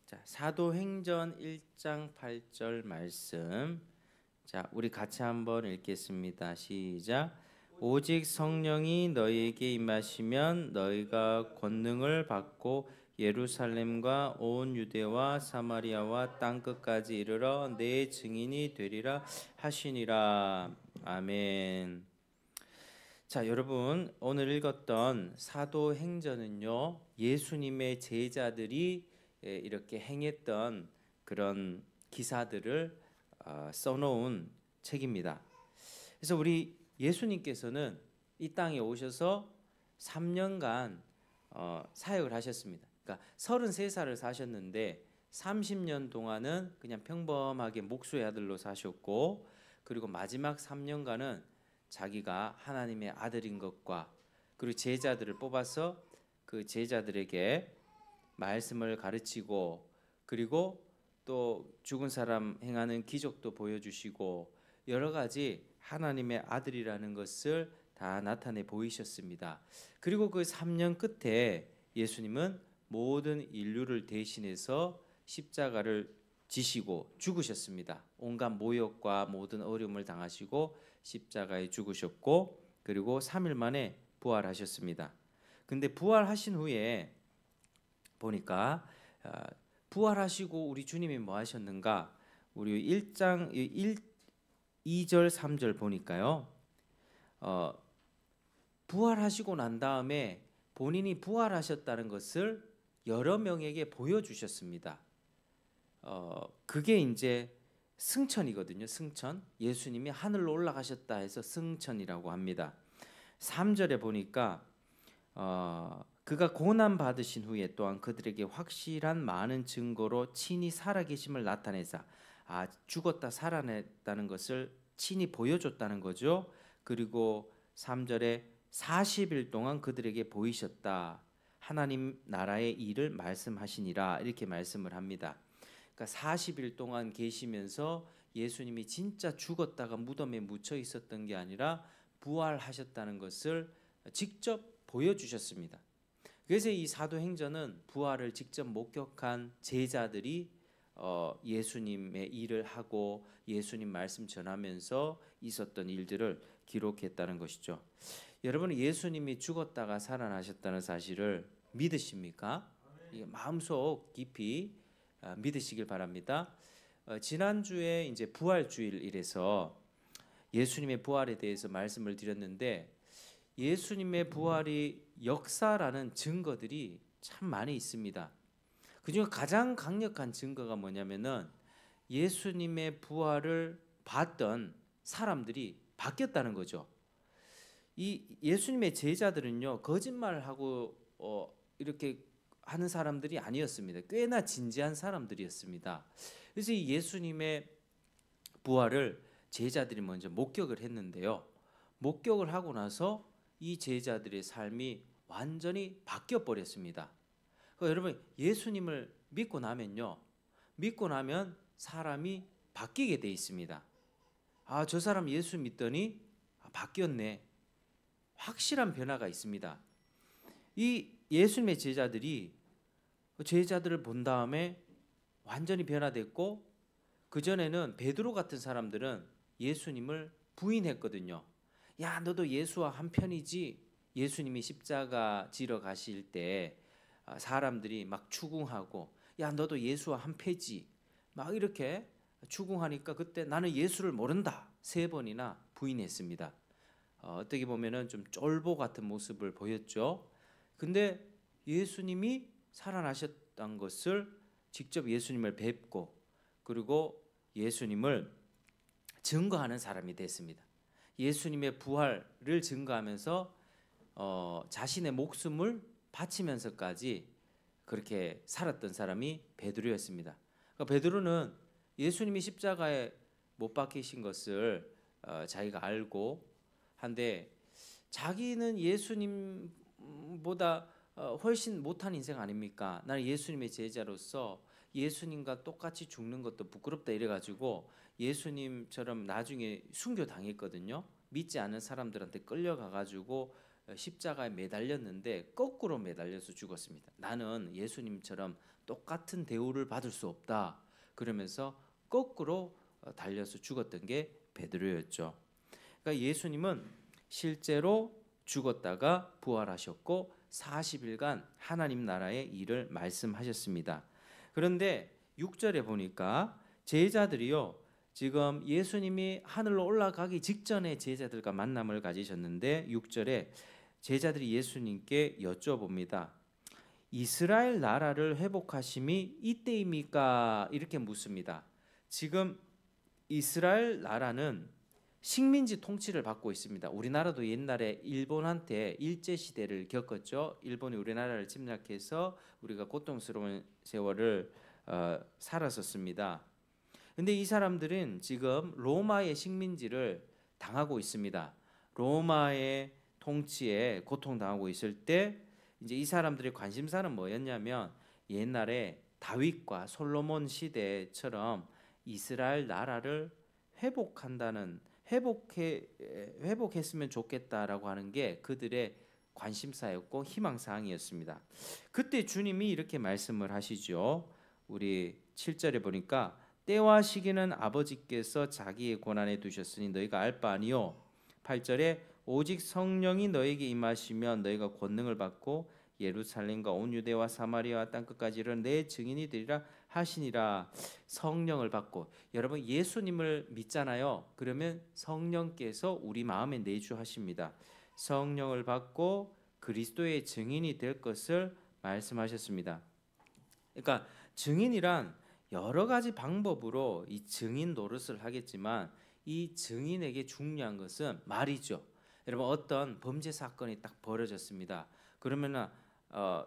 자, 사도행전 1장 8절 말씀. 자, 우리 같이 한번 읽겠습니다. 시작. 오직 성령이 너희에게 임하시면 너희가 권능을 받고 예루살렘과 온 유대와 사마리아와 땅 끝까지 이르러 내 증인이 되리라 하시니라. 아멘. 자, 여러분, 오늘 읽었던 사도행전은요, 예수님의 제자들이 이렇게 행했던 그런 기사들을 써놓은 책입니다. 그래서 우리 예수님께서는 이 땅에 오셔서 3년간 사역을 하셨습니다. 그러니까 33살을 사셨는데 30년 동안은 그냥 평범하게 목수의 아들로 사셨고, 그리고 마지막 3년간은 자기가 하나님의 아들인 것과 그리고 제자들을 뽑아서 그 제자들에게 말씀을 가르치고, 그리고 또 죽은 사람 행하는 기적도 보여주시고 여러 가지 하나님의 아들이라는 것을 다 나타내 보이셨습니다. 그리고 그 3년 끝에 예수님은 모든 인류를 대신해서 십자가를 지시고 죽으셨습니다. 온갖 모욕과 모든 어려움을 당하시고 십자가에 죽으셨고, 그리고 3일 만에 부활하셨습니다. 근데 부활하신 후에 보니까 부활하시고 우리 주님이 뭐 하셨는가? 우리 1장 2절 3절 보니까요. 부활하시고 난 다음에 본인이 부활하셨다는 것을 여러 명에게 보여주셨습니다. 그게 이제 승천이거든요. 승천. 예수님이 하늘로 올라가셨다 해서 승천이라고 합니다. 3절에 보니까 그가 고난 받으신 후에 또한 그들에게 확실한 많은 증거로 친히 살아계심을 나타내사 죽었다 살아냈다는 것을 친히 보여줬다는 거죠. 그리고 3절에 40일 동안 그들에게 보이셨다. 하나님 나라의 일을 말씀하시니라 이렇게 말씀을 합니다. 그러니까 40일 동안 계시면서 예수님이 진짜 죽었다가 무덤에 묻혀 있었던 게 아니라 부활하셨다는 것을 직접 보여주셨습니다. 그래서 이 사도행전은 부활을 직접 목격한 제자들이 예수님의 일을 하고 예수님 말씀 전하면서 있었던 일들을 기록했다는 것이죠. 여러분, 예수님이 죽었다가 살아나셨다는 사실을 믿으십니까? 마음속 깊이 믿으시길 바랍니다. 지난주에 이제 부활주일이라서 예수님의 부활에 대해서 말씀을 드렸는데, 예수님의 부활이 역사라는 증거들이 참 많이 있습니다. 그중에 가장 강력한 증거가 뭐냐면은 예수님의 부활을 봤던 사람들이 바뀌었다는 거죠. 이 예수님의 제자들은요, 거짓말을 하고 이렇게 하는 사람들이 아니었습니다. 꽤나 진지한 사람들이었습니다. 그래서 이 예수님의 부활을 제자들이 먼저 목격을 했는데요. 목격을 하고 나서 이 제자들의 삶이 완전히 바뀌어 버렸습니다. 그러니까 여러분, 예수님을 믿고 나면요, 믿고 나면 사람이 바뀌게 돼 있습니다. 저 사람 예수 믿더니 바뀌었네. 확실한 변화가 있습니다. 이 예수님의 제자들을 본 다음에 완전히 변화됐고, 그전에는 베드로 같은 사람들은 예수님을 부인했거든요. 야, 너도 예수와 한 편이지? 예수님이 십자가 지러 가실 때 사람들이 막 추궁하고, 야, 너도 예수와 한 패지? 막 이렇게 추궁하니까 그때 나는 예수를 모른다 3번이나 부인했습니다. 어떻게 보면은 좀 쫄보 같은 모습을 보였죠. 근데 예수님이 살아나셨던 것을 직접 예수님을 뵙고, 그리고 예수님을 증거하는 사람이 됐습니다. 예수님의 부활을 증거하면서 자신의 목숨을 바치면서까지 그렇게 살았던 사람이 베드로였습니다. 그러니까 베드로는 예수님이 십자가에 못 박히신 것을 자기가 알고 한데, 자기는 예수님보다 훨씬 못한 인생 아닙니까? 나는 예수님의 제자로서 예수님과 똑같이 죽는 것도 부끄럽다 이래가지고 예수님처럼 나중에 순교당했거든요. 믿지 않은 사람들한테 끌려가가지고 십자가에 매달렸는데 거꾸로 매달려서 죽었습니다. 나는 예수님처럼 똑같은 대우를 받을 수 없다. 그러면서 거꾸로 달려서 죽었던 게 베드로였죠. 그러니까 예수님은 실제로 죽었다가 부활하셨고 40일간 하나님 나라의 일을 말씀하셨습니다. 그런데 6절에 보니까 제자들이요, 지금 예수님이 하늘로 올라가기 직전에 제자들과 만남을 가지셨는데 6절에 제자들이 예수님께 여쭤봅니다. 이스라엘 나라를 회복하심이 이때입니까? 이렇게 묻습니다. 지금 이스라엘 나라는 식민지 통치를 받고 있습니다. 우리나라도 옛날에 일본한테 일제 시대를 겪었죠. 일본이 우리나라를 침략해서 우리가 고통스러운 세월을 살았었습니다. 근데 이 사람들은 지금 로마의 식민지를 당하고 있습니다. 로마의 통치에 고통당하고 있을 때 이제 이 사람들의 관심사는 뭐였냐면 옛날에 다윗과 솔로몬 시대처럼 이스라엘 나라를 회복했으면 좋겠다라고 하는 게 그들의 관심사였고 희망사항이었습니다. 그때 주님이 이렇게 말씀을 하시죠. 우리 7절에 보니까 때와 시기는 아버지께서 자기의 권한에 두셨으니 너희가 알 바 아니요. 8절에 오직 성령이 너에게 임하시면 너희가 권능을 받고 예루살렘과 온 유대와 사마리아와 땅끝까지 이르러 내 증인이 되리라 하시니라. 성령을 받고, 여러분 예수님을 믿잖아요. 그러면 성령께서 우리 마음에 내주하십니다. 성령을 받고 그리스도의 증인이 될 것을 말씀하셨습니다. 그러니까 증인이란 여러 가지 방법으로 이 증인 노릇을 하겠지만 이 증인에게 중요한 것은 말이죠. 여러분 어떤 범죄 사건이 딱 벌어졌습니다. 그러면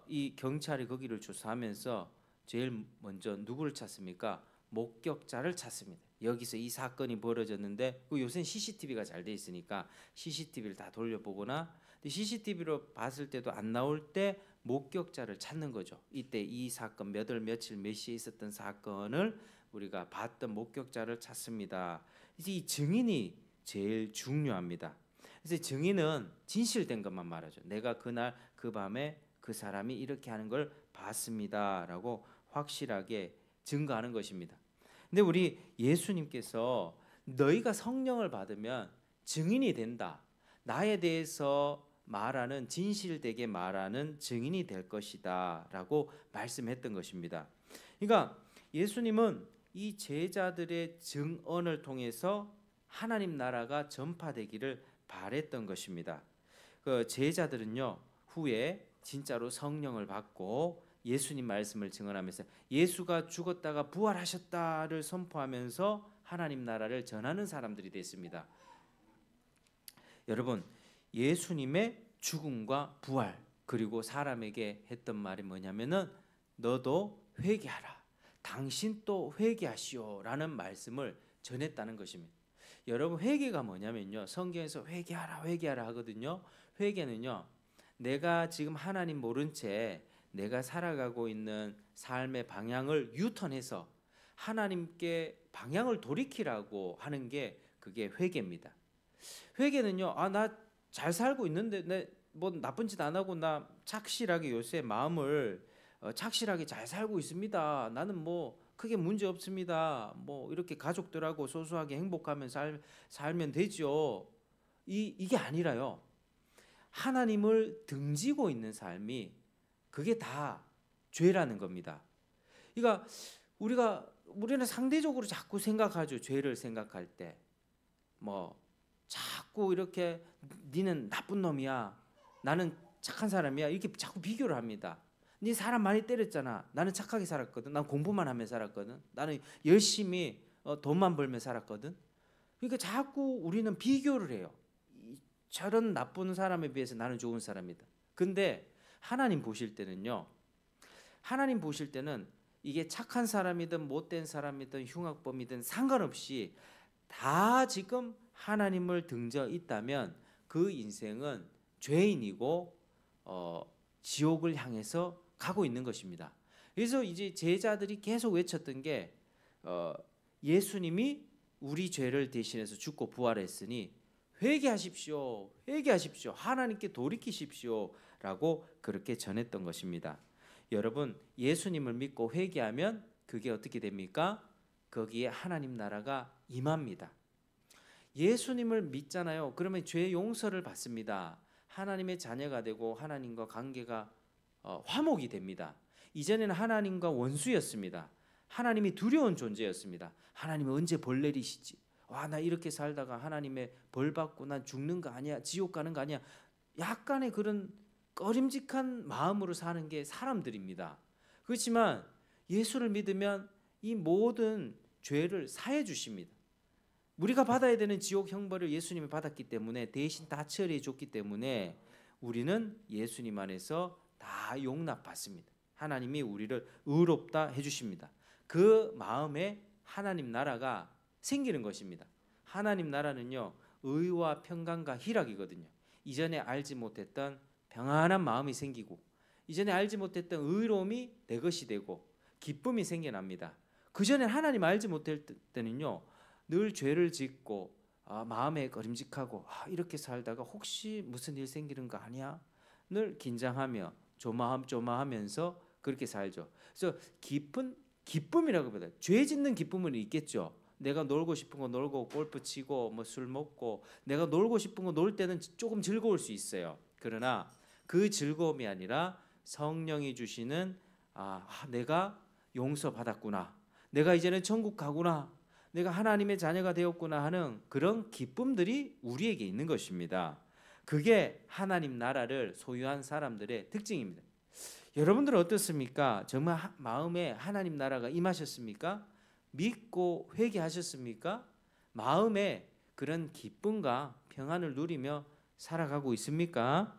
이 경찰이 거기를 조사하면서 제일 먼저 누구를 찾습니까? 목격자를 찾습니다. 여기서 이 사건이 벌어졌는데 요새는 CCTV가 잘 돼 있으니까 CCTV를 다 돌려보거나 CCTV로 봤을 때도 안 나올 때 목격자를 찾는 거죠. 이때 이 사건 몇 월 며칠 몇 시에 있었던 사건을 우리가 봤던 목격자를 찾습니다. 이제 이 증인이 제일 중요합니다. 그래서 증인은 진실된 것만 말하죠. 내가 그날 그 밤에 그 사람이 이렇게 하는 걸 봤습니다라고 확실하게 증거하는 것입니다. 근데 우리 예수님께서 너희가 성령을 받으면 증인이 된다. 나에 대해서 말하는, 진실되게 말하는 증인이 될 것이다라고 말씀했던 것입니다. 그러니까 예수님은 이 제자들의 증언을 통해서 하나님 나라가 전파되기를 바랬던 것입니다. 그 제자들은요 후에 진짜로 성령을 받고 예수님 말씀을 증언하면서 예수가 죽었다가 부활하셨다를 선포하면서 하나님 나라를 전하는 사람들이 됐습니다. 여러분 예수님의 죽음과 부활 그리고 사람에게 했던 말이 뭐냐면은 너도 회개하라. 당신 또 회개하시오라는 말씀을 전했다는 것입니다. 여러분 회개가 뭐냐면요. 성경에서 회개하라 하거든요. 회개는요. 내가 지금 하나님 모른 채 내가 살아가고 있는 삶의 방향을 유턴해서 하나님께 방향을 돌이키라고 하는 게 그게 회개입니다. 회개는요. 나 잘 살고 있는데 내 뭐 나쁜 짓 안 하고 나 착실하게 요새 마음을 착실하게 잘 살고 있습니다. 나는 뭐 크게 문제 없습니다. 뭐 이렇게 가족들하고 소소하게 행복하면 살면 되죠. 이게 아니라요. 하나님을 등지고 있는 삶이 그게 다 죄라는 겁니다. 그러니까 우리는 상대적으로 자꾸 생각하죠. 죄를 생각할 때 뭐 자꾸 이렇게 니는 나쁜 놈이야. 나는 착한 사람이야. 이렇게 자꾸 비교를 합니다. 네 사람 많이 때렸잖아. 나는 착하게 살았거든. 난 공부만 하며 살았거든. 나는 열심히 돈만 벌며 살았거든. 그러니까 자꾸 우리는 비교를 해요. 저런 나쁜 사람에 비해서 나는 좋은 사람이다. 근데 하나님 보실 때는요. 하나님 보실 때는 이게 착한 사람이든 못된 사람이든 흉악범이든 상관없이 다 지금 하나님을 등져 있다면 그 인생은 죄인이고 지옥을 향해서 가고 있는 것입니다. 그래서 이제 제자들이 계속 외쳤던 게 예수님이 우리 죄를 대신해서 죽고 부활했으니 회개하십시오. 회개하십시오. 하나님께 돌이키십시오라고 그렇게 전했던 것입니다. 여러분 예수님을 믿고 회개하면 그게 어떻게 됩니까? 거기에 하나님 나라가 임합니다. 예수님을 믿잖아요. 그러면 죄 용서를 받습니다. 하나님의 자녀가 되고 하나님과 관계가 화목이 됩니다. 이전에는 하나님과 원수였습니다. 하나님이 두려운 존재였습니다. 하나님이 언제 벌 내리시지? 와, 나 이렇게 살다가 하나님의 벌 받고 난 죽는 거 아니야? 지옥 가는 거 아니야? 약간의 그런 꺼림직한 마음으로 사는 게 사람들입니다. 그렇지만 예수를 믿으면 이 모든 죄를 사해 주십니다. 우리가 받아야 되는 지옥 형벌을 예수님이 받았기 때문에 대신 다 처리해 줬기 때문에 우리는 예수님 안에서 다 용납받습니다. 하나님이 우리를 의롭다 해주십니다. 그 마음에 하나님 나라가 생기는 것입니다. 하나님 나라는요, 의와 평강과 희락이거든요. 이전에 알지 못했던 평안한 마음이 생기고 이전에 알지 못했던 의로움이 내 것이 되고 기쁨이 생겨납니다. 그전에 하나님 알지 못할 때는요, 늘 죄를 짓고 마음에 꺼림직하고 이렇게 살다가 혹시 무슨 일 생기는 거 아니야? 늘 긴장하며 조마하면서 그렇게 살죠. 그래서 깊은 기쁨이라고 보다 죄 짓는 기쁨은 있겠죠. 내가 놀고 싶은 거 놀고 골프 치고 뭐 술 먹고 내가 놀고 싶은 거 놀 때는 조금 즐거울 수 있어요. 그러나 그 즐거움이 아니라 성령이 주시는 내가 용서받았구나. 내가 이제는 천국 가구나. 내가 하나님의 자녀가 되었구나 하는 그런 기쁨들이 우리에게 있는 것입니다. 그게 하나님 나라를 소유한 사람들의 특징입니다. 여러분들은 어떻습니까? 정말 마음에 하나님 나라가 임하셨습니까? 믿고 회개하셨습니까? 마음에 그런 기쁨과 평안을 누리며 살아가고 있습니까?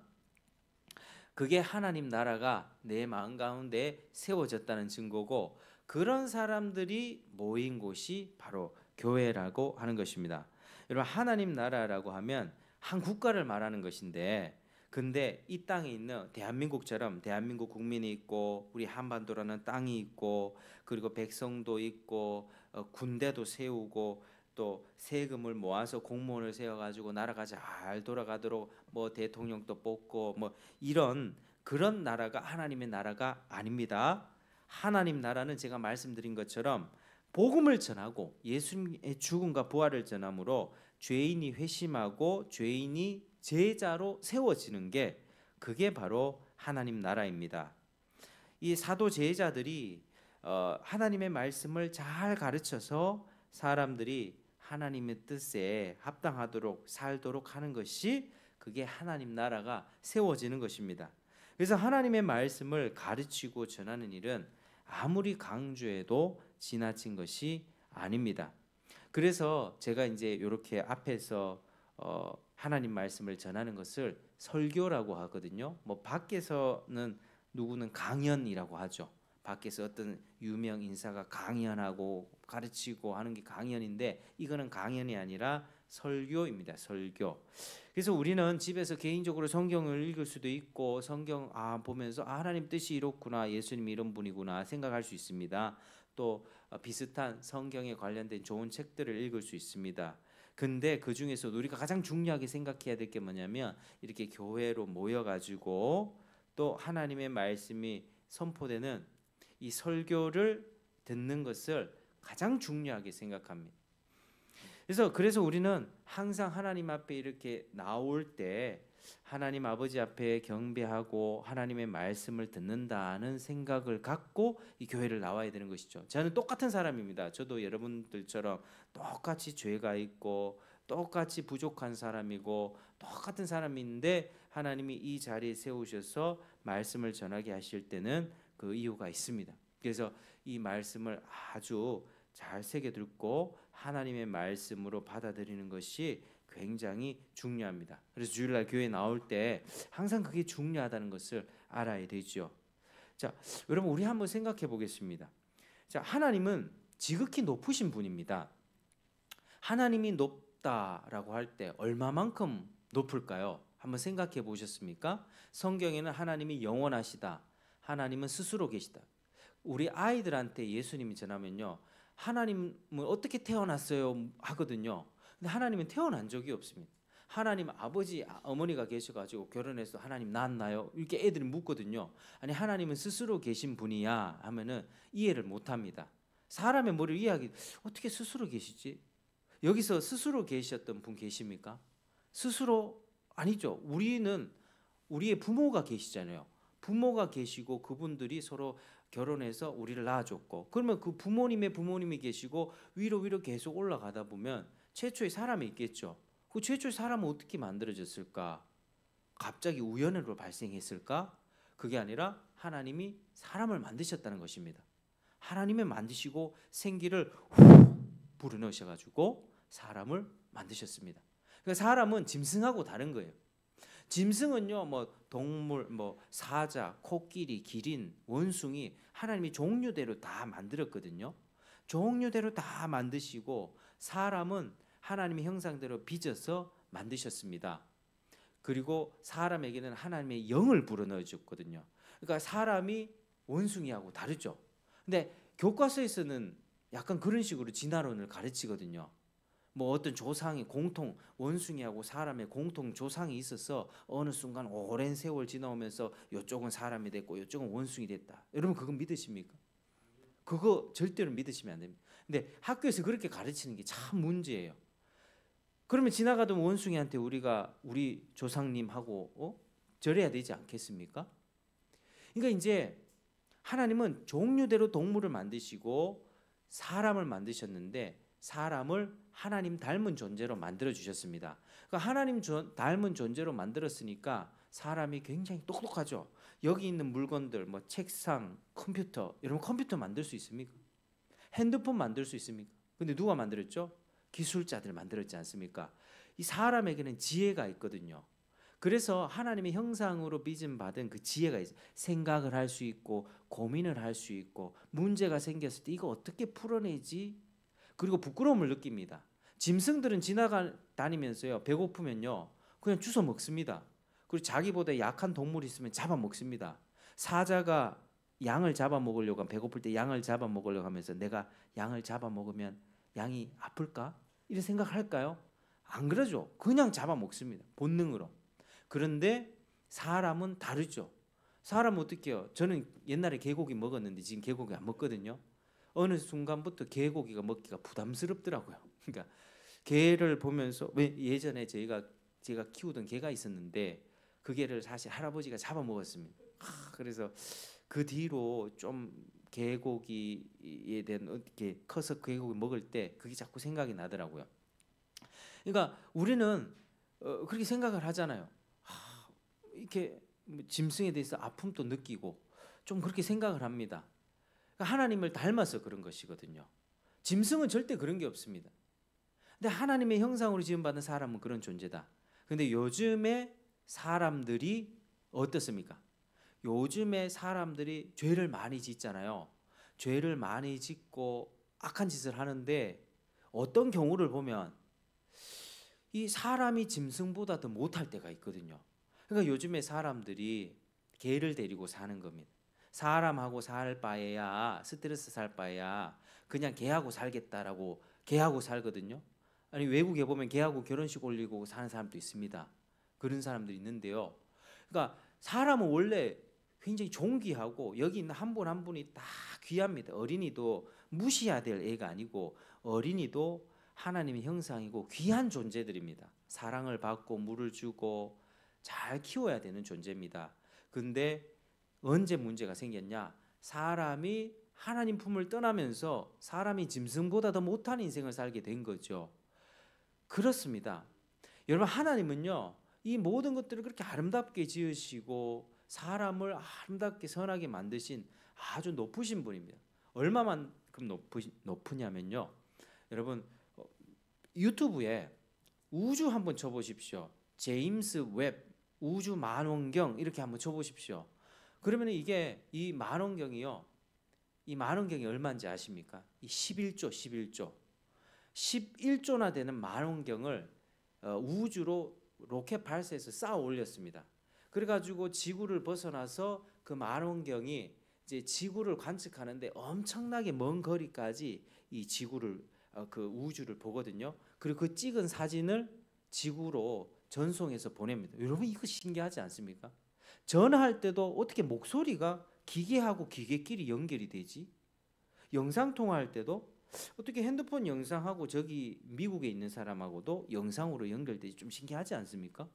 그게 하나님 나라가 내 마음 가운데 세워졌다는 증거고, 그런 사람들이 모인 곳이 바로 교회라고 하는 것입니다. 여러분, 하나님 나라라고 하면 한 국가를 말하는 것인데, 근데 이 땅에 있는 대한민국처럼 대한민국 국민이 있고 우리 한반도라는 땅이 있고 그리고 백성도 있고 군대도 세우고 또 세금을 모아서 공무원을 세워가지고 나라가 잘 돌아가도록 뭐 대통령도 뽑고 뭐 이런 그런 나라가 하나님의 나라가 아닙니다. 하나님 나라는 제가 말씀드린 것처럼 복음을 전하고 예수님의 죽음과 부활을 전함으로 죄인이 회심하고 죄인이 제자로 세워지는 게 그게 바로 하나님 나라입니다. 이 사도 제자들이 하나님의 말씀을 잘 가르쳐서 사람들이 하나님의 뜻에 합당하도록 살도록 하는 것이 그게 하나님 나라가 세워지는 것입니다. 그래서 하나님의 말씀을 가르치고 전하는 일은 아무리 강조해도 지나친 것이 아닙니다. 그래서 제가 이제 이렇게 앞에서 하나님 말씀을 전하는 것을 설교라고 하거든요. 뭐 밖에서는 누구는 강연이라고 하죠. 밖에서 어떤 유명 인사가 강연하고 가르치고 하는 게 강연인데 이거는 강연이 아니라 설교입니다. 설교. 그래서 우리는 집에서 개인적으로 성경을 읽을 수도 있고 성경 보면서 하나님 뜻이 이렇구나, 예수님이 이런 분이구나 생각할 수 있습니다. 또 비슷한 성경에 관련된 좋은 책들을 읽을 수 있습니다. 근데 그 중에서 우리가 가장 중요하게 생각해야 될 게 뭐냐면 이렇게 교회로 모여가지고 또 하나님의 말씀이 선포되는 이 설교를 듣는 것을 가장 중요하게 생각합니다. 그래서 우리는 항상 하나님 앞에 이렇게 나올 때 하나님 아버지 앞에 경배하고 하나님의 말씀을 듣는다는 생각을 갖고 이 교회를 나와야 되는 것이죠. 저는 똑같은 사람입니다. 저도 여러분들처럼 똑같이 죄가 있고 똑같이 부족한 사람이고 똑같은 사람인데 하나님이 이 자리에 세우셔서 말씀을 전하게 하실 때는 그 이유가 있습니다. 그래서 이 말씀을 아주 잘 새겨 듣고 하나님의 말씀으로 받아들이는 것이 굉장히 중요합니다. 그래서 주일날 교회 나올 때 항상 그게 중요하다는 것을 알아야 되죠. 자, 여러분 우리 한번 생각해 보겠습니다. 자, 하나님은 지극히 높으신 분입니다. 하나님이 높다라고 할 때 얼마만큼 높을까요? 한번 생각해 보셨습니까? 성경에는 하나님이 영원하시다, 하나님은 스스로 계시다. 우리 아이들한테 예수님이 전하면요, 하나님은 어떻게 태어났어요 하거든요. 근데 하나님은 태어난 적이 없습니다. 하나님 아버지 어머니가 계셔가지고 결혼해서 하나님 낳았나요? 이렇게 애들이 묻거든요. 아니 하나님은 스스로 계신 분이야 하면은 이해를 못합니다. 사람의 머리를 이해하기 어떻게 스스로 계시지? 여기서 스스로 계셨던 분 계십니까? 스스로 아니죠. 우리는 우리의 부모가 계시잖아요. 부모가 계시고 그분들이 서로 결혼해서 우리를 낳아줬고 그러면 그 부모님의 부모님이 계시고 위로 계속 올라가다 보면 최초의 사람이 있겠죠. 그 최초의 사람은 어떻게 만들어졌을까? 갑자기 우연으로 발생했을까? 그게 아니라 하나님이 사람을 만드셨다는 것입니다. 하나님이 만드시고 생기를 후 불어넣으셔가지고 사람을 만드셨습니다. 그러니까 사람은 짐승하고 다른 거예요. 짐승은요, 뭐 동물, 뭐 사자, 코끼리, 기린, 원숭이 하나님이 종류대로 다 만들었거든요. 종류대로 다 만드시고 사람은 하나님의 형상대로 빚어서 만드셨습니다. 그리고 사람에게는 하나님의 영을 불어넣어 줬거든요. 그러니까 사람이 원숭이하고 다르죠. 근데 교과서에서는 약간 그런 식으로 진화론을 가르치거든요. 뭐 어떤 조상이 공통 원숭이하고 사람의 공통 조상이 있어서 어느 순간 오랜 세월 지나오면서 이쪽은 사람이 됐고 이쪽은 원숭이 됐다. 여러분 그거 믿으십니까? 그거 절대로 믿으시면 안 됩니다. 근데 학교에서 그렇게 가르치는 게 참 문제예요. 그러면 지나가던 원숭이한테 우리가 우리 조상님하고 절해야 되지 않겠습니까? 그러니까 이제 하나님은 종류대로 동물을 만드시고 사람을 만드셨는데 사람을 하나님 닮은 존재로 만들어 주셨습니다. 그러니까 하나님 닮은 존재로 만들었으니까 사람이 굉장히 똑똑하죠. 여기 있는 물건들 뭐 책상, 컴퓨터, 여러분 컴퓨터 만들 수 있습니까? 핸드폰 만들 수 있습니까? 근데 누가 만들었죠? 기술자들 만들었지 않습니까? 이 사람에게는 지혜가 있거든요. 그래서 하나님의 형상으로 빚음 받은 그 지혜가 있어요. 생각을 할 수 있고 고민을 할 수 있고 문제가 생겼을 때 이거 어떻게 풀어내지? 그리고 부끄러움을 느낍니다. 짐승들은 지나다니면서요 배고프면요 그냥 주워 먹습니다. 그리고 자기보다 약한 동물이 있으면 잡아 먹습니다. 사자가 양을 잡아 먹으려고 하면 배고플 때 양을 잡아 먹으려고 하면서 내가 양을 잡아 먹으면 양이 아플까? 이런 생각할까요? 안 그러죠. 그냥 잡아 먹습니다. 본능으로. 그런데 사람은 다르죠. 사람은 어떻게 해요? 저는 옛날에 개고기 먹었는데 지금 개고기 안 먹거든요. 어느 순간부터 개고기가 먹기가 부담스럽더라고요. 그러니까 개를 보면서 왜 예전에 제가 키우던 개가 있었는데 그 개를 사실 할아버지가 잡아 먹었습니다. 그래서 그 뒤로 좀 개고기에 대한 어떻게 커서 개고기 먹을 때 그게 자꾸 생각이 나더라고요. 그러니까 우리는 그렇게 생각을 하잖아요. 이렇게 짐승에 대해서 아픔도 느끼고 좀 그렇게 생각을 합니다. 그러니까 하나님을 닮아서 그런 것이거든요. 짐승은 절대 그런 게 없습니다. 근데 하나님의 형상으로 지음받은 사람은 그런 존재다. 근데 요즘에 사람들이 어떻습니까? 요즘에 사람들이 죄를 많이 짓잖아요. 죄를 많이 짓고 악한 짓을 하는데 어떤 경우를 보면 이 사람이 짐승보다 더 못할 때가 있거든요. 그러니까 요즘에 사람들이 개를 데리고 사는 겁니다. 사람하고 살 바에야 스트레스 살 바에야 그냥 개하고 살겠다라고 개하고 살거든요. 아니 외국에 보면 개하고 결혼식 올리고 사는 사람도 있습니다. 그런 사람들이 있는데요. 그러니까 사람은 원래 굉장히 존귀하고 여기 있는 한 분 한 분이 다 귀합니다. 어린이도 무시해야 될 애가 아니고 어린이도 하나님의 형상이고 귀한 존재들입니다. 사랑을 받고 물을 주고 잘 키워야 되는 존재입니다. 근데 언제 문제가 생겼냐? 사람이 하나님 품을 떠나면서 사람이 짐승보다 더 못한 인생을 살게 된 거죠. 그렇습니다. 여러분 하나님은요 이 모든 것들을 그렇게 아름답게 지으시고 사람을 아름답게 선하게 만드신 아주 높으신 분입니다. 얼마만큼 높으냐면요. 여러분 유튜브에 우주 한번 쳐보십시오. 제임스 웹 우주 만원경 이렇게 한번 쳐보십시오. 그러면 이게 이 만원경이요. 이 만원경이 얼마인지 아십니까? 이 11조 11조나 되는 만원경을 우주로 로켓 발사해서 쌓아 올렸습니다. 그래가지고 지구를 벗어나서 그 만원경이 이제 지구를 관측하는데 엄청나게 먼 거리까지 이 지구를 그 우주를 보거든요. 그리고 그 찍은 사진을 지구로 전송해서 보냅니다. 여러분 이거 신기하지 않습니까? 전화할 때도 어떻게 목소리가 기계하고 기계끼리 연결이 되지? 영상 통화할 때도 어떻게 핸드폰 영상하고 저기 미국에 있는 사람하고도 영상으로 연결되지? 좀 신기하지 않습니까?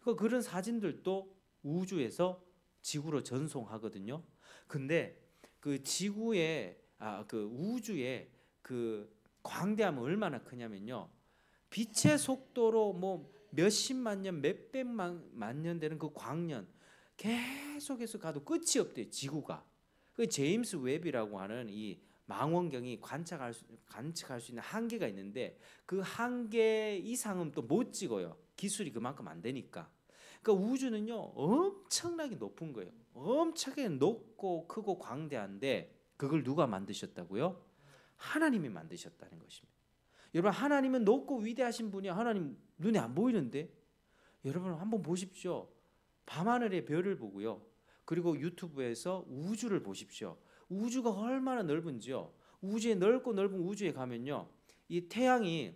그러니까 그런 사진들도 우주에서 지구로 전송하거든요. 근데 그 지구의 그 우주의 그 광대함은 얼마나 크냐면요. 빛의 속도로 뭐 몇십만 년, 몇백만 년 되는 그 광년 계속해서 가도 끝이 없대요. 지구가. 그 제임스 웹이라고 하는 이 망원경이 관측할 수 있는 한계가 있는데 그 한계 이상은 또 못 찍어요. 기술이 그만큼 안 되니까. 그러니까 우주는요 엄청나게 높은 거예요. 엄청나게 높고 크고 광대한데 그걸 누가 만드셨다고요? 하나님이 만드셨다는 것입니다. 여러분 하나님은 높고 위대하신 분이야. 하나님 눈에 안 보이는데 여러분 한번 보십시오. 밤하늘의 별을 보고요. 그리고 유튜브에서 우주를 보십시오. 우주가 얼마나 넓은지요. 우주에 넓고 넓은 우주에 가면요. 이 태양이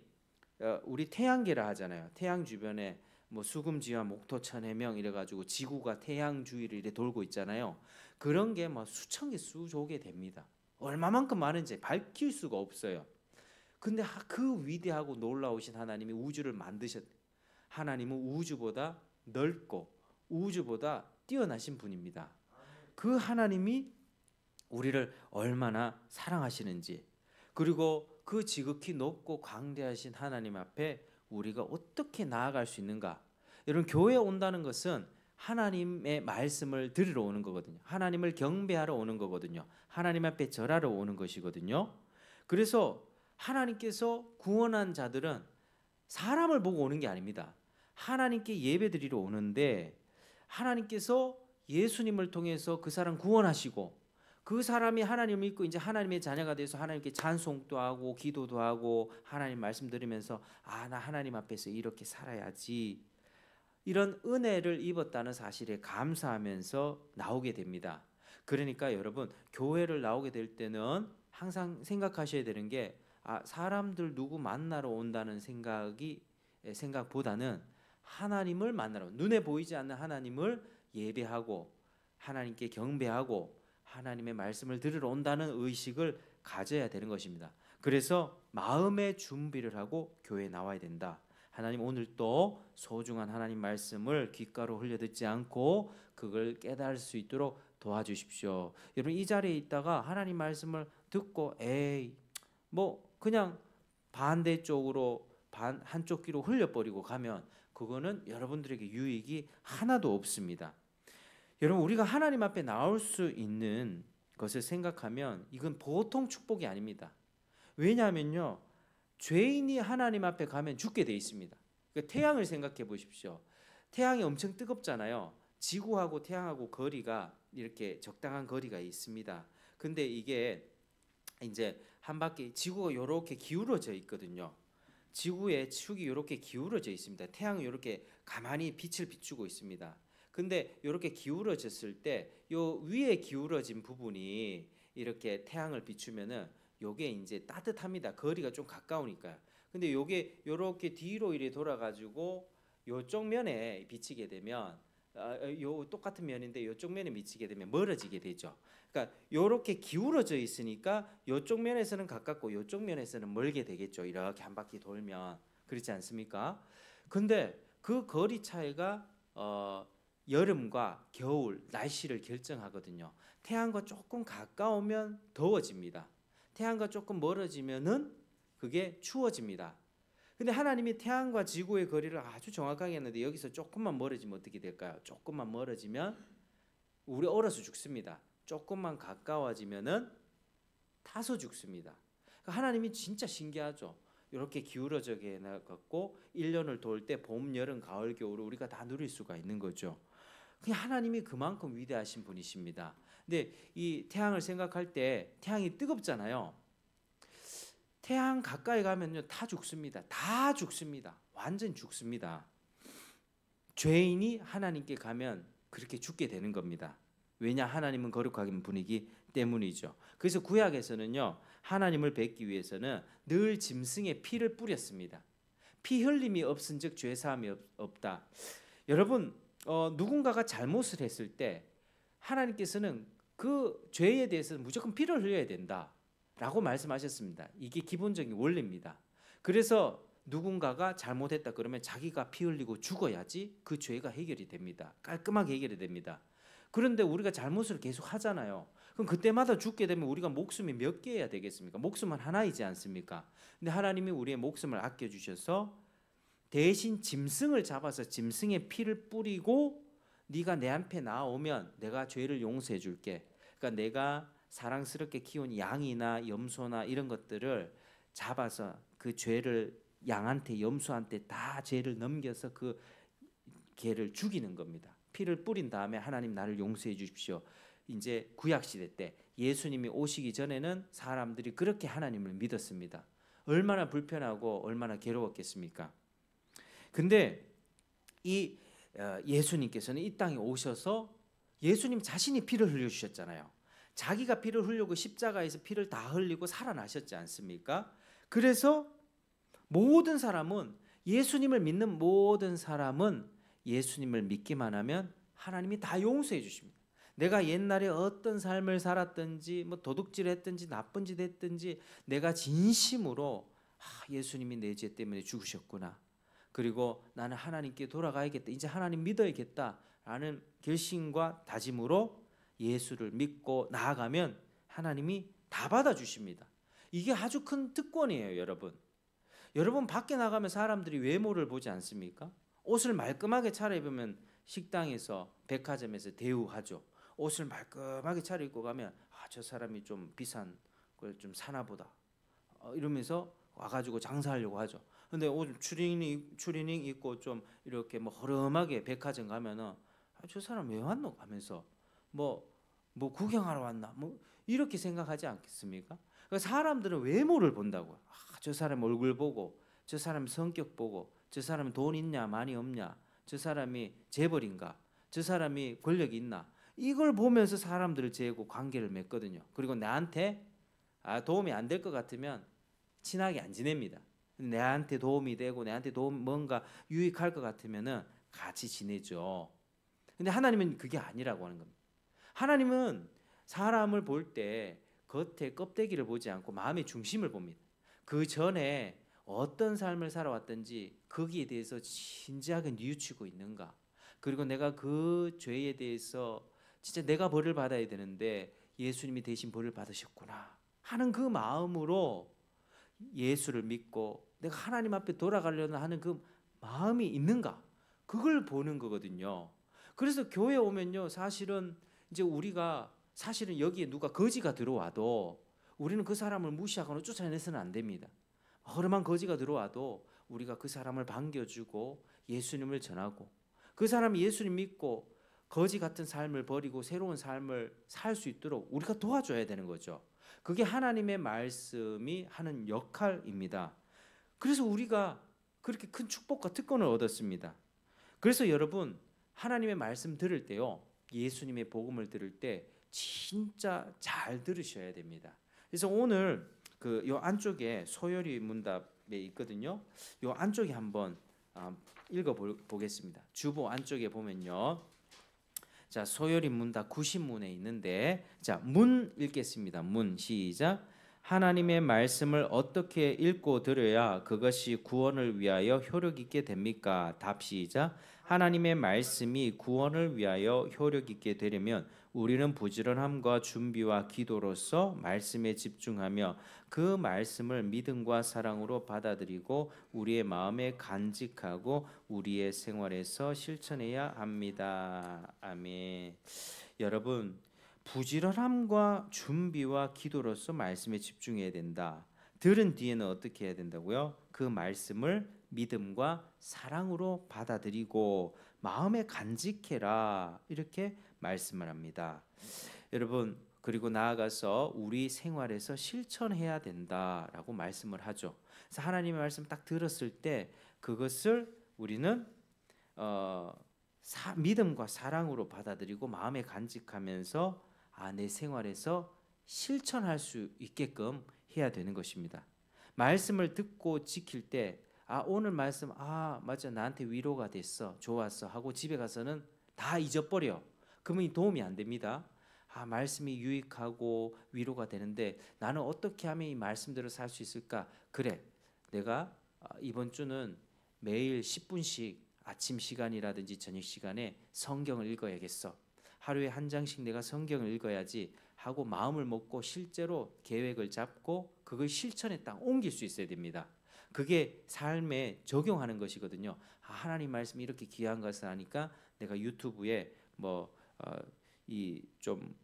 우리 태양계라 하잖아요. 태양 주변에 뭐 수금지와 목토천 해명 이래가지고 지구가 태양 주위를 이렇게 돌고 있잖아요. 그런 게 뭐 수천 개 수조 개 됩니다. 얼마만큼 많은지 밝힐 수가 없어요. 근데 그 위대하고 놀라우신 하나님이 우주를 만드셨. 하나님은 우주보다 넓고 우주보다 뛰어나신 분입니다. 그 하나님이 우리를 얼마나 사랑하시는지, 그리고 그 지극히 높고 광대하신 하나님 앞에 우리가 어떻게 나아갈 수 있는가. 여러분 교회에 온다는 것은 하나님의 말씀을 들으러 오는 거거든요. 하나님을 경배하러 오는 거거든요. 하나님 앞에 절하러 오는 것이거든요. 그래서 하나님께서 구원한 자들은 사람을 보고 오는 게 아닙니다. 하나님께 예배드리러 오는데 하나님께서 예수님을 통해서 그 사람 구원하시고 그 사람이 하나님을 믿고 이제 하나님의 자녀가 돼서 하나님께 찬송도 하고 기도도 하고 하나님 말씀 들으면서 나 하나님 앞에서 이렇게 살아야지, 이런 은혜를 입었다는 사실에 감사하면서 나오게 됩니다. 그러니까 여러분 교회를 나오게 될 때는 항상 생각하셔야 되는 게 사람들 누구 만나러 온다는 생각보다는 하나님을 만나러, 눈에 보이지 않는 하나님을 예배하고 하나님께 경배하고 하나님의 말씀을 들으러 온다는 의식을 가져야 되는 것입니다. 그래서 마음의 준비를 하고 교회에 나와야 된다. 하나님 오늘 또 소중한 하나님 말씀을 귓가로 흘려 듣지 않고 그걸 깨달을 수 있도록 도와주십시오. 여러분 이 자리에 있다가 하나님 말씀을 듣고 뭐 그냥 반대쪽으로 한쪽 귀로 흘려버리고 가면 그거는 여러분들에게 유익이 하나도 없습니다. 여러분 우리가 하나님 앞에 나올 수 있는 것을 생각하면 이건 보통 축복이 아닙니다. 왜냐하면요 죄인이 하나님 앞에 가면 죽게 돼 있습니다. 그러니까 태양을 생각해 보십시오. 태양이 엄청 뜨겁잖아요. 지구하고 태양하고 거리가 이렇게 적당한 거리가 있습니다. 근데 이게 이제 한 바퀴 지구가 이렇게 기울어져 있거든요. 지구의 축이 이렇게 기울어져 있습니다. 태양은 이렇게 가만히 빛을 비추고 있습니다. 근데 이렇게 기울어졌을 때 요 위에 기울어진 부분이 이렇게 태양을 비추면은 요게 이제 따뜻합니다. 거리가 좀 가까우니까요. 근데 요게 요렇게 뒤로 이래 돌아가지고 요쪽 면에 비치게 되면 요 똑같은 면인데 요쪽 면에 비치게 되면 멀어지게 되죠. 그러니까 요렇게 기울어져 있으니까 요쪽 면에서는 가깝고 요쪽 면에서는 멀게 되겠죠. 이렇게 한 바퀴 돌면 그렇지 않습니까? 근데 그 거리 차이가 여름과 겨울 날씨를 결정하거든요. 태양과 조금 가까우면 더워집니다. 태양과 조금 멀어지면은 그게 추워집니다. 근데 하나님이 태양과 지구의 거리를 아주 정확하게 했는데 여기서 조금만 멀어지면 어떻게 될까요? 조금만 멀어지면 우리 얼어서 죽습니다. 조금만 가까워지면은 타서 죽습니다. 그러니까 하나님이 진짜 신기하죠. 이렇게 기울어져 갖고 1년을 돌 때 봄, 여름, 가을, 겨울을 우리가 다 누릴 수가 있는 거죠. 그냥 하나님이 그만큼 위대하신 분이십니다. 근데 이 태양을 생각할 때 태양이 뜨겁잖아요. 태양 가까이 가면요 다 죽습니다. 다 죽습니다. 완전 죽습니다. 죄인이 하나님께 가면 그렇게 죽게 되는 겁니다. 왜냐 하나님은 거룩하신 분이기 때문이죠. 그래서 구약에서는요 하나님을 뵙기 위해서는 늘 짐승의 피를 뿌렸습니다. 피 흘림이 없은즉 죄 사함이 없다. 여러분, 누군가가 잘못을 했을 때 하나님께서는 그 죄에 대해서는 무조건 피를 흘려야 된다라고 말씀하셨습니다. 이게 기본적인 원리입니다. 그래서 누군가가 잘못했다 그러면 자기가 피 흘리고 죽어야지 그 죄가 해결이 됩니다. 깔끔하게 해결이 됩니다. 그런데 우리가 잘못을 계속 하잖아요. 그럼 그때마다 죽게 되면 우리가 목숨이 몇 개여야 되겠습니까? 목숨은 하나이지 않습니까? 근데 하나님이 우리의 목숨을 아껴주셔서 대신 짐승을 잡아서 짐승의 피를 뿌리고 네가 내 앞에 나오면 내가 죄를 용서해 줄게. 그러니까 내가 사랑스럽게 키운 양이나 염소나 이런 것들을 잡아서 그 죄를 양한테 염소한테 다 죄를 넘겨서 그 개를 죽이는 겁니다. 피를 뿌린 다음에 하나님 나를 용서해 주십시오. 이제 구약 시대 때 예수님이 오시기 전에는 사람들이 그렇게 하나님을 믿었습니다. 얼마나 불편하고 얼마나 괴로웠겠습니까? 근데 이 예수님께서는 이 땅에 오셔서 예수님 자신이 피를 흘려 주셨잖아요. 자기가 피를 흘리고 십자가에서 피를 다 흘리고 살아나셨지 않습니까? 그래서 모든 사람은, 예수님을 믿는 모든 사람은 예수님을 믿기만 하면 하나님이 다 용서해 주십니다. 내가 옛날에 어떤 삶을 살았든지 뭐 도둑질했든지 나쁜 짓 했든지 내가 진심으로 예수님이 내 죄 때문에 죽으셨구나. 그리고 나는 하나님께 돌아가야겠다. 이제 하나님 믿어야겠다라는 결심과 다짐으로 예수를 믿고 나아가면 하나님이 다 받아주십니다. 이게 아주 큰 특권이에요, 여러분. 여러분 밖에 나가면 사람들이 외모를 보지 않습니까? 옷을 말끔하게 차려입으면 식당에서 백화점에서 대우하죠. 옷을 말끔하게 차려입고 가면 저 사람이 좀 비싼 걸 좀 사나 보다 이러면서 와가지고 장사하려고 하죠. 근데 오늘 추리닝 입고 좀 이렇게 뭐 허름하게 백화점 가면은 저 사람 왜 왔노 하면서 뭐 구경하러 왔나 뭐 이렇게 생각하지 않겠습니까? 그러니까 사람들은 외모를 본다고요. 저 사람 얼굴 보고, 저 사람 성격 보고, 저 사람은 돈 있냐 많이 없냐, 저 사람이 재벌인가, 저 사람이 권력이 있나, 이걸 보면서 사람들을 재고 관계를 맺거든요. 그리고 나한테 도움이 안 될 것 같으면 친하게 안 지냅니다. 내한테 도움이 되고 내한테 뭔가 유익할 것 같으면은 같이 지내죠. 근데 하나님은 그게 아니라고 하는 겁니다. 하나님은 사람을 볼 때 겉에 껍데기를 보지 않고 마음의 중심을 봅니다. 그 전에 어떤 삶을 살아왔든지 거기에 대해서 진지하게 뉘우치고 있는가, 그리고 내가 그 죄에 대해서 진짜 내가 벌을 받아야 되는데 예수님이 대신 벌을 받으셨구나 하는 그 마음으로 예수를 믿고 내가 하나님 앞에 돌아가려는 하는 그 마음이 있는가, 그걸 보는 거거든요. 그래서 교회 오면요, 사실은 이제 우리가 사실은 여기에 누가 거지가 들어와도 우리는 그 사람을 무시하거나 쫓아내서는 안 됩니다. 허름한 거지가 들어와도 우리가 그 사람을 반겨주고 예수님을 전하고, 그 사람이 예수님 믿고 거지 같은 삶을 버리고 새로운 삶을 살 수 있도록 우리가 도와줘야 되는 거죠. 그게 하나님의 말씀이 하는 역할입니다. 그래서 우리가 그렇게 큰 축복과 특권을 얻었습니다. 그래서 여러분, 하나님의 말씀 들을 때요, 예수님의 복음을 들을 때 진짜 잘 들으셔야 됩니다. 그래서 오늘 요 안쪽에 소요리 문답에 있거든요. 요 안쪽에 한번 읽어 보겠습니다. 주보 안쪽에 보면요, 자, 소요리 문답 90문에 있는데, 자, 문 읽겠습니다. 문 시작. 하나님의 말씀을 어떻게 읽고 들어야 그것이 구원을 위하여 효력 있게 됩니까? 답 시작. 하나님의 말씀이 구원을 위하여 효력 있게 되려면 우리는 부지런함과 준비와 기도로서 말씀에 집중하며 그 말씀을 믿음과 사랑으로 받아들이고 우리의 마음에 간직하고 우리의 생활에서 실천해야 합니다. 아멘. 여러분, 부지런함과 준비와 기도로서 말씀에 집중해야 된다. 들은 뒤에는 어떻게 해야 된다고요? 그 말씀을 믿음과 사랑으로 받아들이고 마음에 간직해라, 이렇게 말씀을 합니다. 여러분, 그리고 나아가서 우리 생활에서 실천해야 된다라고 말씀을 하죠. 그래서 하나님의 말씀 딱 들었을 때 그것을 우리는 믿음과 사랑으로 받아들이고 마음에 간직하면서 내 생활에서 실천할 수 있게끔 해야 되는 것입니다. 말씀을 듣고 지킬 때 오늘 말씀 맞아 나한테 위로가 됐어 좋았어 하고 집에 가서는 다 잊어버려. 그러면 도움이 안 됩니다. 말씀이 유익하고 위로가 되는데 나는 어떻게 하면 이 말씀대로 살 수 있을까? 그래, 내가 이번 주는 매일 10분씩 아침 시간이라든지 저녁 시간에 성경을 읽어야겠어. 하루에 한 장씩 내가 성경을 읽어야지 하고 마음을 먹고 실제로 계획을 잡고 그걸 실천에 딱 옮길 수 있어야 됩니다. 그게 삶에 적용하는 것이거든요. 하나님 말씀이 이렇게 귀한 것을 아니까 내가 유튜브에 이 좀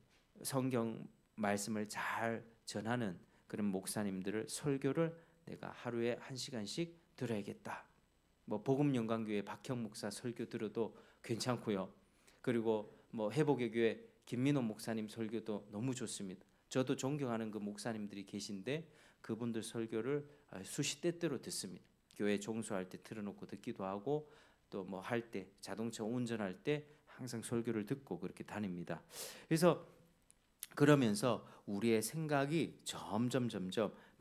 성경 말씀을 잘 전하는 그런 목사님들을 설교를 내가 하루에 1시간씩 들어야겠다. 복음영광교회 박형 목사 설교 들어도 괜찮고요. 그리고 회복의 교회 김민호 목사님 설교도 너무 좋습니다. 저도 존경하는 그 목사님들이 계신데 그분들 설교를 수시 때때로 듣습니다. 교회 종소할 때 틀어놓고 듣기도 하고 또 할 때 자동차 운전할 때 항상 설교를 듣고 그렇게 다닙니다. 그래서 그러면서 우리의 생각이 점점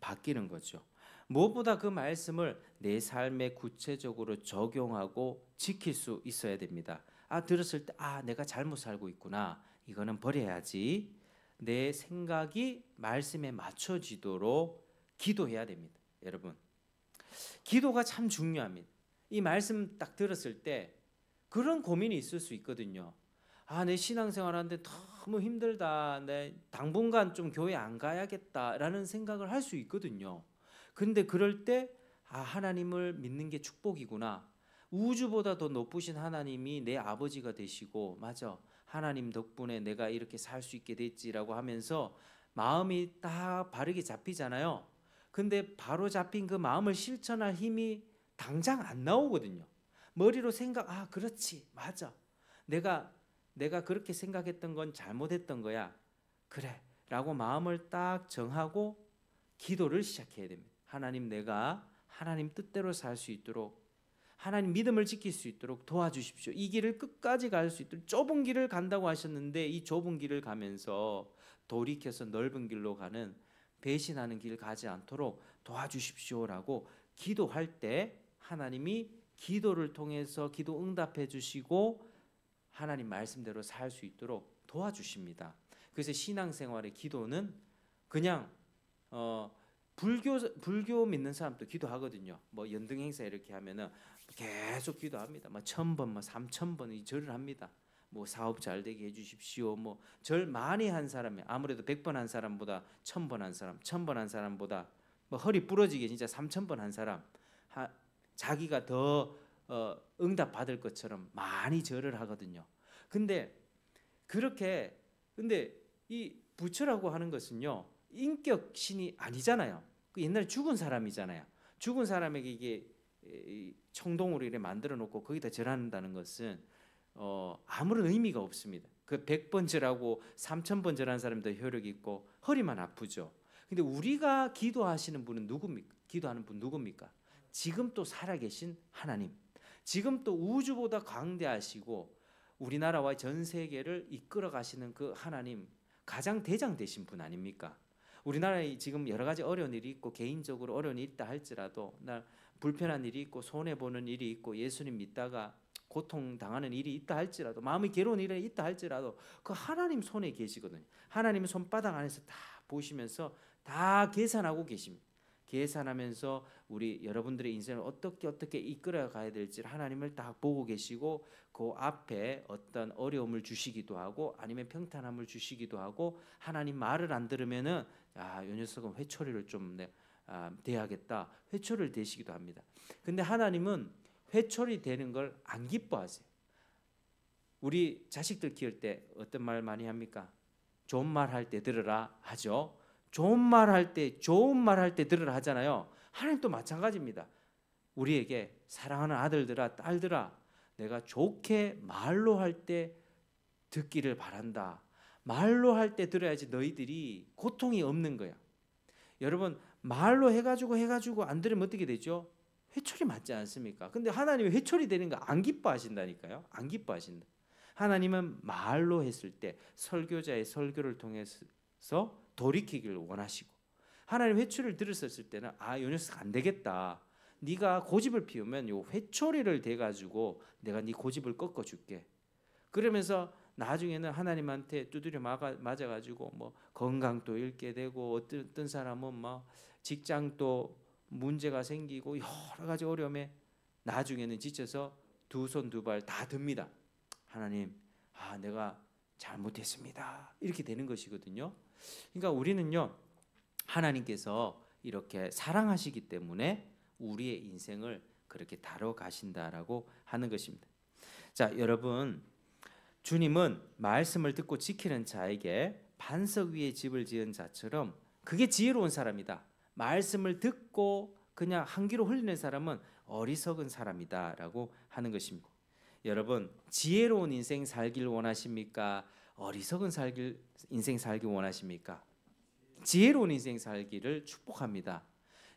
바뀌는 거죠. 무엇보다 그 말씀을 내 삶에 구체적으로 적용하고 지킬 수 있어야 됩니다. 들었을 때 내가 잘못 살고 있구나. 이거는 버려야지. 내 생각이 말씀에 맞춰지도록 기도해야 됩니다. 여러분, 기도가 참 중요합니다. 이 말씀 딱 들었을 때 그런 고민이 있을 수 있거든요. 내 신앙생활하는데 너무 힘들다. 내 당분간 좀 교회 안 가야겠다라는 생각을 할 수 있거든요. 근데 그럴 때 하나님을 믿는 게 축복이구나. 우주보다 더 높으신 하나님이 내 아버지가 되시고 맞아. 하나님 덕분에 내가 이렇게 살 수 있게 됐지라고 하면서 마음이 딱 바르게 잡히잖아요. 근데 바로 잡힌 그 마음을 실천할 힘이 당장 안 나오거든요. 머리로 생각, 그렇지, 맞아. 내가 그렇게 생각했던 건 잘못했던 거야. 그래, 라고 마음을 딱 정하고 기도를 시작해야 됩니다. 하나님, 내가 하나님 뜻대로 살 수 있도록 하나님 믿음을 지킬 수 있도록 도와주십시오. 이 길을 끝까지 갈 수 있도록 좁은 길을 간다고 하셨는데 이 좁은 길을 가면서 돌이켜서 넓은 길로 가는 배신하는 길 가지 않도록 도와주십시오라고 기도할 때 하나님이 기도를 통해서 기도 응답해 주시고 하나님 말씀대로 살 수 있도록 도와주십니다. 그래서 신앙생활의 기도는 그냥 불교 믿는 사람도 기도하거든요. 연등 행사 이렇게 하면은 계속 기도합니다. 1000번, 3000번 절을 합니다. 사업 잘 되게 해주십시오. 절 많이 한 사람이 아무래도 100번 한 사람보다 1000번 한 사람, 1000번 한 사람보다 허리 부러지게 진짜 3000번 한 사람, 자기가 더 응답 받을 것처럼 많이 절을 하거든요. 근데 이 부처라고 하는 것은요 인격 신이 아니잖아요. 그 옛날에 죽은 사람이잖아요. 죽은 사람에게 이게 청동으로 이렇게 만들어 놓고 거기다 절한다는 것은 아무런 의미가 없습니다. 그 100번 절하고 3000번 절한 사람이 더 효력이 있고 허리만 아프죠. 근데 우리가 기도하시는 분은 누굽니까? 기도하는 분 누굽니까? 지금 또 살아계신 하나님, 지금 또 우주보다 광대하시고 우리나라와 전 세계를 이끌어 가시는 그 하나님, 가장 대장 되신 분 아닙니까? 우리나라에 지금 여러 가지 어려운 일이 있고 개인적으로 어려운 일이 있다 할지라도 나 불편한 일이 있고 손해보는 일이 있고 예수님 믿다가 고통당하는 일이 있다 할지라도 마음이 괴로운 일이 있다 할지라도 그 하나님 손에 계시거든요. 하나님의 손바닥 안에서 다 보시면서 다 계산하고 계십니다. 계산하면서 우리 여러분들의 인생을 어떻게 이끌어 가야 될지 하나님을 다 보고 계시고 그 앞에 어떤 어려움을 주시기도 하고 아니면 평탄함을 주시기도 하고 하나님 말을 안 들으면은 요 녀석은 회초리를 좀 대야겠다 회초리를 대시기도 합니다. 근데 하나님은 회초리 되는 걸 안 기뻐하세요. 우리 자식들 키울 때 어떤 말 많이 합니까? 좋은 말 할 때 들으라 하죠. 좋은 말 할 때 들으라 하잖아요. 하나님도 마찬가지입니다. 우리에게 사랑하는 아들들아 딸들아 내가 좋게 말로 할 때 듣기를 바란다. 말로 할 때 들어야지 너희들이 고통이 없는 거야. 여러분 말로 해가지고 안 들으면 어떻게 되죠? 회초리 맞지 않습니까? 근데 하나님이 회초리 되는 거 안 기뻐하신다니까요. 안 기뻐하신다. 하나님은 말로 했을 때 설교자의 설교를 통해서 돌이키기를 원하시고 하나님 회초리를 들었을 때는 요 녀석 안 되겠다. 네가 고집을 피우면 요 회초리를 대 가지고 내가 네 고집을 꺾어 줄게. 그러면서 나중에는 하나님한테 두드려 맞아 가지고 뭐 건강도 잃게 되고 어떤 사람은 막 직장도 문제가 생기고 여러 가지 어려움에 나중에는 지쳐서 두 손 두 발 다 듭니다. 하나님, 내가 잘못했습니다. 이렇게 되는 것이거든요. 그러니까 우리는요, 하나님께서 이렇게 사랑하시기 때문에 우리의 인생을 그렇게 다뤄 가신다라고 하는 것입니다. 자, 여러분, 주님은 말씀을 듣고 지키는 자에게 반석 위에 집을 지은 자처럼 그게 지혜로운 사람이다. 말씀을 듣고 그냥 한 귀로 흘리는 사람은 어리석은 사람이다라고 하는 것입니다. 여러분, 지혜로운 인생 살길 원하십니까? 어리석은 인생 살기 원하십니까? 지혜로운 인생 살기를 축복합니다.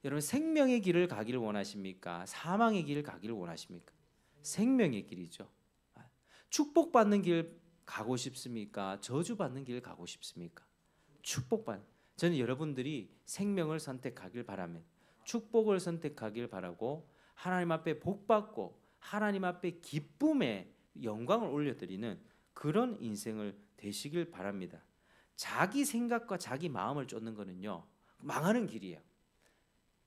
여러분, 생명의 길을 가기를 원하십니까? 사망의 길을 가기를 원하십니까? 생명의 길이죠. 축복받는 길 가고 싶습니까? 저주받는 길 가고 싶습니까? 저는 여러분들이 생명을 선택하길 바랍니다. 축복을 선택하길 바라고 하나님 앞에 복받고 하나님 앞에 기쁨의 영광을 올려드리는 그런 인생을 되시길 바랍니다. 자기 생각과 자기 마음을 쫓는 거는요, 망하는 길이에요.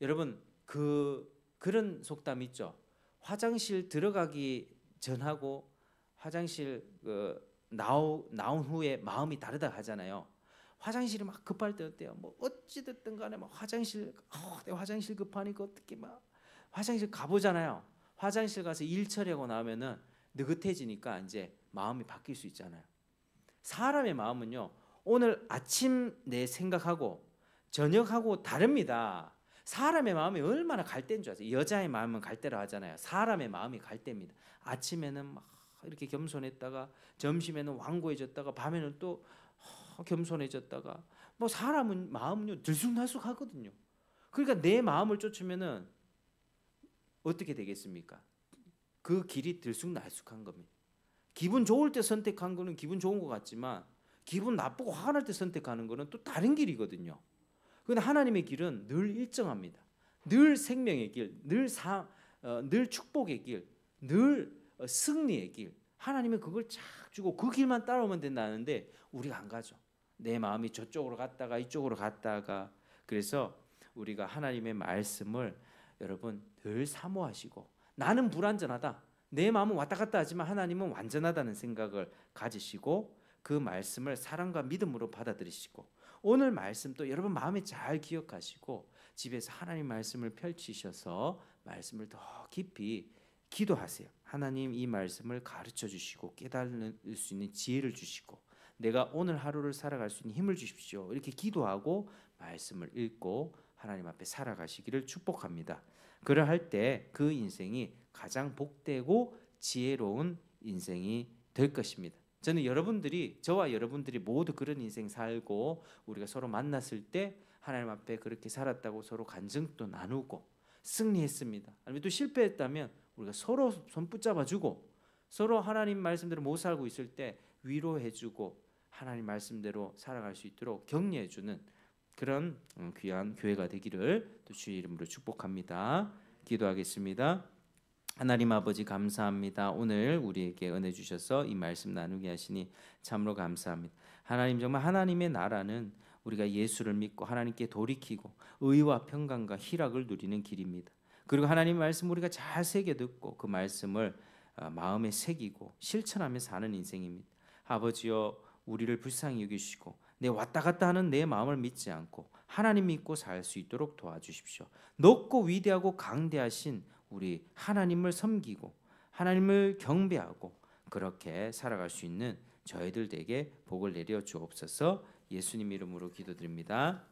여러분, 그런 속담 있죠. 화장실 들어가기 전하고 화장실 나온 후에 마음이 다르다 하잖아요. 화장실이 막 급할 때 어때요? 뭐 어찌 됐든 간에 막 내가 화장실 급하니까 어떻게 막 화장실 가보잖아요. 화장실 가서 일 처리하고 나면은 느긋해지니까 이제 마음이 바뀔 수 있잖아요. 사람의 마음은요, 오늘 아침 내 생각하고 저녁하고 다릅니다. 사람의 마음이 얼마나 갈대인 줄 아세요? 여자의 마음은 갈대라 하잖아요. 사람의 마음이 갈대입니다. 아침에는 막 이렇게 겸손했다가 점심에는 완고해졌다가 밤에는 또 겸손해졌다가 뭐 사람은 마음은요 들쑥날쑥하거든요. 그러니까 내 마음을 쫓으면은 어떻게 되겠습니까? 그 길이 들쑥날쑥한 겁니다. 기분 좋을 때 선택한 거는 기분 좋은 것 같지만 기분 나쁘고 화가 날 때 선택하는 거는 또 다른 길이거든요. 그런데 하나님의 길은 늘 일정합니다. 늘 생명의 길, 늘 축복의 길, 늘 승리의 길. 하나님은 그걸 쫙 주고 그 길만 따라오면 된다는데 우리가 안 가죠. 내 마음이 저쪽으로 갔다가 이쪽으로 갔다가. 그래서 우리가 하나님의 말씀을 여러분 늘 사모하시고, 나는 불완전하다, 내 마음은 왔다 갔다 하지만 하나님은 완전하다는 생각을 가지시고 그 말씀을 사랑과 믿음으로 받아들이시고, 오늘 말씀도 여러분 마음에 잘 기억하시고 집에서 하나님 말씀을 펼치셔서 말씀을 더 깊이 기도하세요. 하나님, 이 말씀을 가르쳐 주시고 깨달을 수 있는 지혜를 주시고 내가 오늘 하루를 살아갈 수 있는 힘을 주십시오. 이렇게 기도하고 말씀을 읽고 하나님 앞에 살아가시기를 축복합니다. 그러할 때 그 인생이 가장 복되고 지혜로운 인생이 될 것입니다. 저는 저와 여러분들이 모두 그런 인생 살고 우리가 서로 만났을 때 하나님 앞에 그렇게 살았다고 서로 간증도 나누고 승리했습니다. 아니면 또 실패했다면 우리가 서로 손 붙잡아주고 서로 하나님 말씀대로 못 살고 있을 때 위로해주고 하나님 말씀대로 살아갈 수 있도록 격려해주는 그런 귀한 교회가 되기를 또 주의 이름으로 축복합니다. 기도하겠습니다. 하나님 아버지, 감사합니다. 오늘 우리에게 은혜 주셔서 이 말씀 나누게 하시니 참으로 감사합니다. 하나님, 정말 하나님의 나라는 우리가 예수를 믿고 하나님께 돌이키고 의와 평강과 희락을 누리는 길입니다. 그리고 하나님 말씀 우리가 잘 새겨 듣고 그 말씀을 마음에 새기고 실천하며 사는 인생입니다. 아버지여, 우리를 불쌍히 여기시고 내 왔다 갔다 하는 내 마음을 믿지 않고 하나님 믿고 살 수 있도록 도와주십시오. 높고 위대하고 강대하신 우리 하나님을 섬기고 하나님을 경배하고 그렇게 살아갈 수 있는 저희들에게 복을 내려 주옵소서. 예수님 이름으로 기도드립니다.